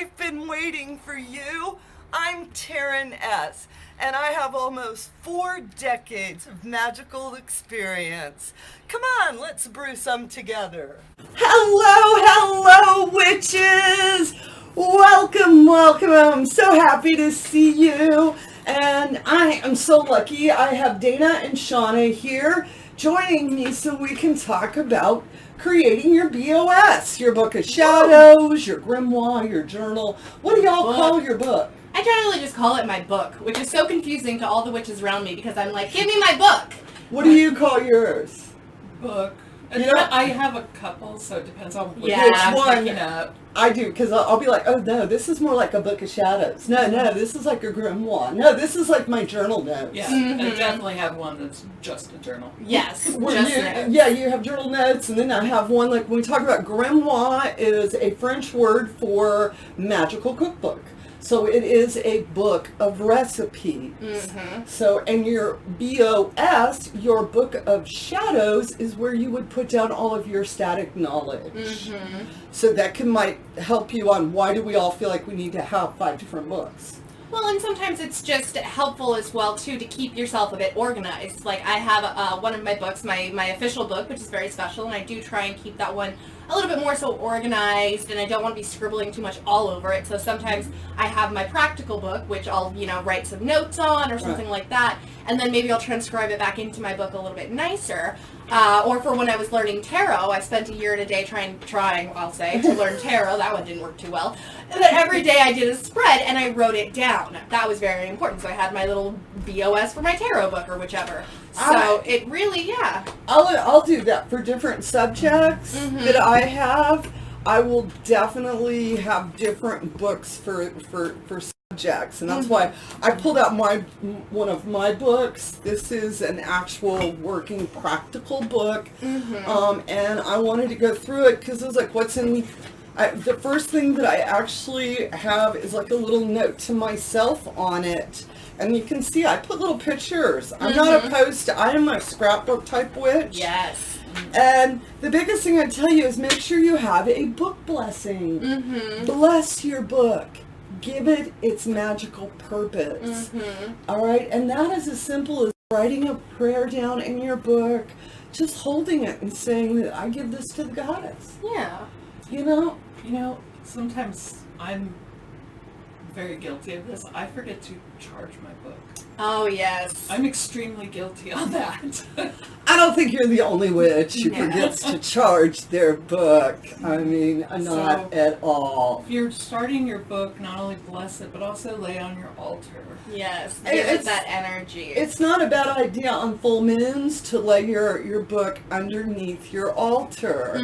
I've been waiting for you. I'm Taren S, and I have almost 4 decades of magical experience. Come on, let's brew some together. Hello, witches! Welcome. I'm so happy to see you. And I am so lucky I have Dana and Shauna here joining me so we can talk about creating your BOS, your book of shadows, your grimoire, your journal. What do y'all call your book? I generally just call it my book, which is so confusing to all the witches around me because I'm like, give me my book. What do you call yours? Book. And You know- I have a couple, so it depends on which Yeah. I'm one? picking up. I do, because I'll be like, oh no, this is more like a book of shadows. No, this is like a grimoire. No, this is like my journal notes. Yeah, Mhm. I definitely have one that's just a journal. Yes, Where just you, notes. yeah, you have journal notes, and then I have one, like when we talk about grimoire, is a French word for magical cookbook. So it is a book of recipes. Mm-hmm. So, and your BOS, your book of shadows, is where you would put down all of your static knowledge. Mm-hmm. So that might help you on why do we all feel like we need to have 5 different books. Well, and sometimes it's just helpful as well, too, to keep yourself a bit organized. Like, I have one of my books, my official book, which is very special, and I do try and keep that one a little bit more so organized, and I don't want to be scribbling too much all over it. So sometimes I have my practical book, which I'll, write some notes on or something like that, and then maybe I'll transcribe it back into my book a little bit nicer. Or for when I was learning tarot, I spent a year and a day trying, I'll say, to learn tarot. That one didn't work too well. And then every day I did a spread and I wrote it down. That was very important. So I had my little BOS for my tarot book or whichever. So it really, yeah. I'll do that for different subjects that I have. I will definitely have different books for subjects, and that's why I pulled out one of my books. This is an actual working practical book, and I wanted to go through it because it was like, what's in the first thing that I actually have is like a little note to myself on it. And you can see I put little pictures. I'm not opposed to, I am a scrapbook type witch. Yes. And the biggest thing I tell you is make sure you have a book blessing. Bless your book. Give it its magical purpose. All right? And that is as simple as writing a prayer down in your book, just holding it and saying that I give this to the goddess. Yeah. You know, sometimes I'm very guilty of this. I forget to charge my book. Oh, yes. I'm extremely guilty on that. I don't think you're the only witch who forgets to charge their book. I mean, not at all. If you're starting your book, not only bless it, but also lay on your altar. Yes. Give it that energy. It's not a bad idea on full moons to lay your book underneath your altar.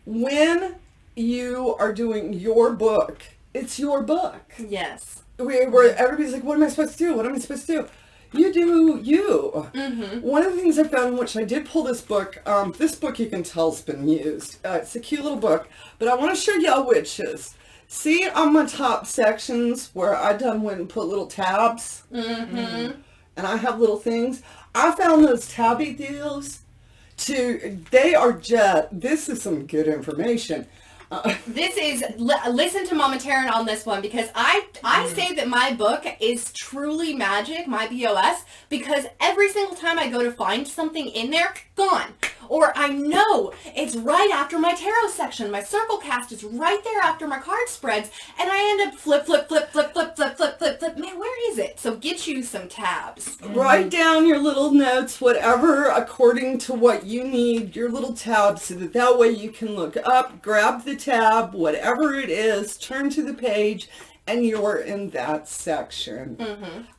When you are doing your book, it's your book. Yes. Where everybody's like, what am I supposed to do? What am I supposed to do? You do you. One of the things I found, which I did pull this book you can tell has been used. It's a cute little book, but I want to show y'all witches. See on my top sections where I went and put little tabs? And I have little things. I found those tabby deals this is some good information. This is, listen to Mama Taren on this one, because I say that my book is truly magic, my BOS, because every single time I go to find something in there, gone. Or I know it's right after my tarot section. My circle cast is right there after my card spreads, and I end up flip. Man, where is it? So get you some tabs. Write down your little notes, whatever, according to what you need, your little tabs, so that way you can look up, grab the tab, whatever it is, turn to the page, and you're in that section.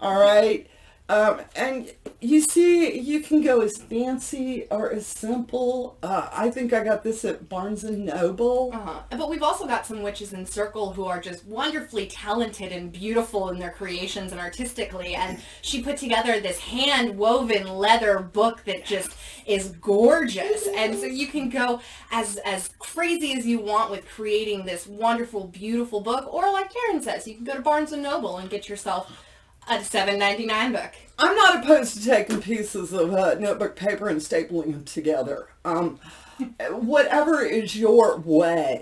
All right? And you see, you can go as fancy or as simple. I think I got this at Barnes & Noble. But we've also got some witches in Circle who are just wonderfully talented and beautiful in their creations and artistically. And she put together this hand-woven leather book that just is gorgeous. And so you can go as crazy as you want with creating this wonderful, beautiful book. Or like Karen says, you can go to Barnes & Noble and get yourself a $7.99 book. I'm not opposed to taking pieces of notebook paper and stapling them together. Whatever is your way,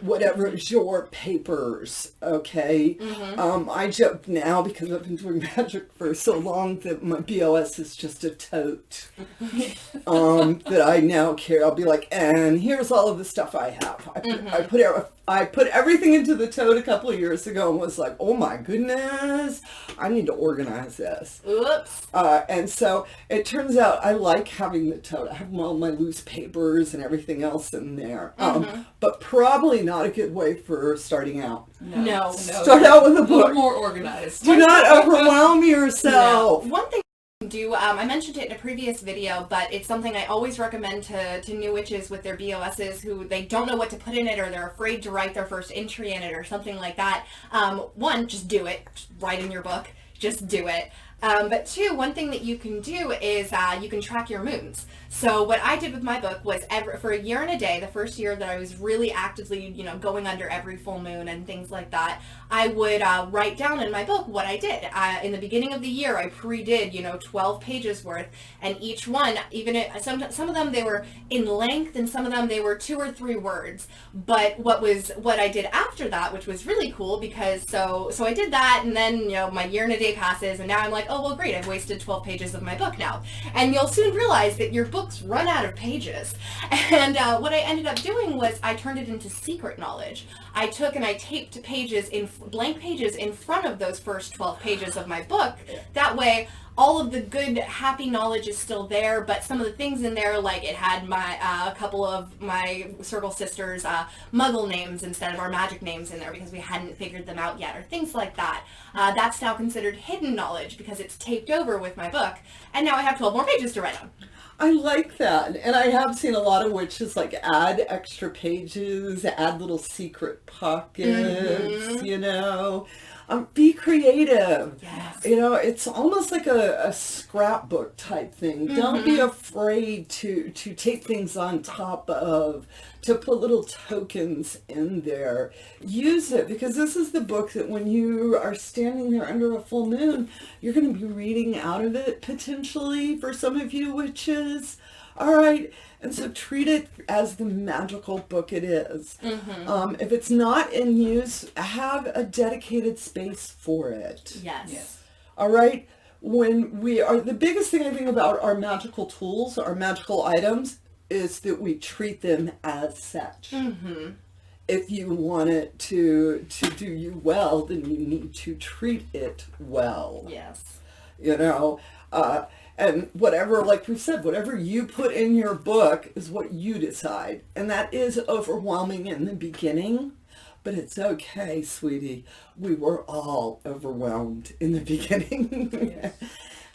whatever is your papers, okay? I joke now because I've been doing magic for so long that my BOS is just a tote that I now carry. I'll be like, and here's all of the stuff I have. I put everything into the tote a couple of years ago and was like, oh my goodness, I need to organize this. Oops. And so it turns out I like having the tote. I have all my loose papers and everything else in there. But probably not a good way for starting out. No. Start out with a A little book. more organized. Do not overwhelm yourself. No. One thing you can do, I mentioned it in a previous video, but it's something I always recommend to new witches with their BOSs who they don't know what to put in it or they're afraid to write their first entry in it or something like that. One, just do it. Just write in your book. Just do it. But two, one thing that you can do is you can track your moons. So what I did with my book was for a year and a day, the first year that I was really actively, going under every full moon and things like that, I would write down in my book what I did. In the beginning of the year, I pre-did, 12 pages worth, and each one, some of them they were in length, and some of them they were 2 or 3 words. But what I did after that, which was really cool, because so I did that, and then my year and a day passes, and now I'm like, oh well, great, I've wasted 12 pages of my book now, and you'll soon realize that your books run out of pages. And what I ended up doing was I turned it into secret knowledge. I took and I taped blank pages in front of those first 12 pages of my book. That way, all of the good, happy knowledge is still there, but some of the things in there, like it had a couple of my Circle Sisters' muggle names instead of our magic names in there because we hadn't figured them out yet, or things like that. That's now considered hidden knowledge because it's taped over with my book, and now I have 12 more pages to write on. I like that. And I have seen a lot of witches add extra pages, add little secret pockets, be creative. Yes. It's almost like a scrapbook type thing. Don't be afraid to take things on top of, to put little tokens in there. Use it, because this is the book that when you are standing there under a full moon, you're going to be reading out of it potentially for some of you witches. All right. And so treat it as the magical book it is. If it's not in use, have a dedicated space for it. Yes. All right. The biggest thing I think about our magical tools, our magical items, is that we treat them as such. If you want it to do you well, then you need to treat it well. Yes. And whatever, like we said, whatever you put in your book is what you decide. And that is overwhelming in the beginning, but it's okay, sweetie. We were all overwhelmed in the beginning. Yes.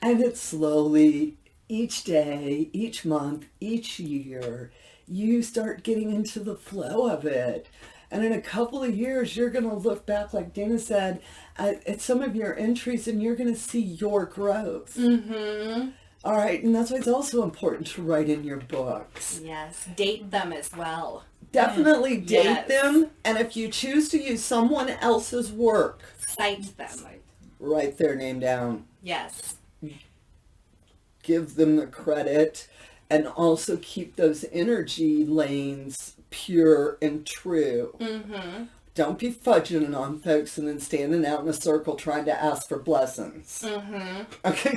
And it's slowly, each day, each month, each year, you start getting into the flow of it. And in a couple of years, you're going to look back, like Dana said, at some of your entries, and you're going to see your growth. All right. And that's why it's also important to write in your books. Yes. Date them as well. Definitely date them. And if you choose to use someone else's work, cite them. Write their name down. Yes. Give them the credit, and also keep those energy lanes pure and true. Don't be fudging on folks and then standing out in a circle trying to ask for blessings. Okay,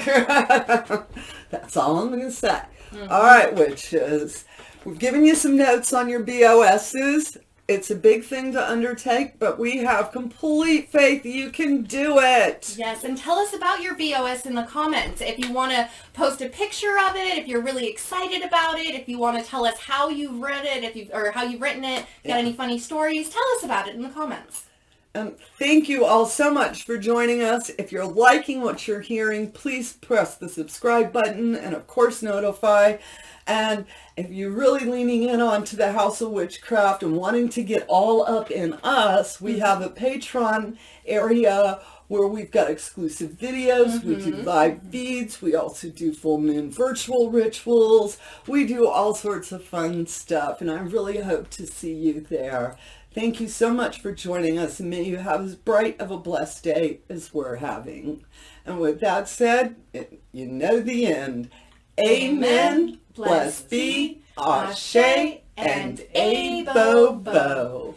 that's all I'm going to say. All right, witches. We've given you some notes on your BOSs. It's a big thing to undertake, but we have complete faith you can do it. Yes, and tell us about your BOS in the comments. If you want to post a picture of it, if you're really excited about it, if you want to tell us how you've read it, or how you've written it, got any funny stories, tell us about it in the comments. Thank you all so much for joining us. If you're liking what you're hearing, please press the subscribe button and, of course, notify. And if you're really leaning in onto the House of Witchcraft and wanting to get all up in us, we have a Patreon area where we've got exclusive videos. We do live feeds. We also do full moon virtual rituals. We do all sorts of fun stuff, and I really hope to see you there. Thank you so much for joining us, and may you have as bright of a blessed day as we're having. And with that said, you know the end. Amen. Blessed be, Ashe, and A Bo Bo.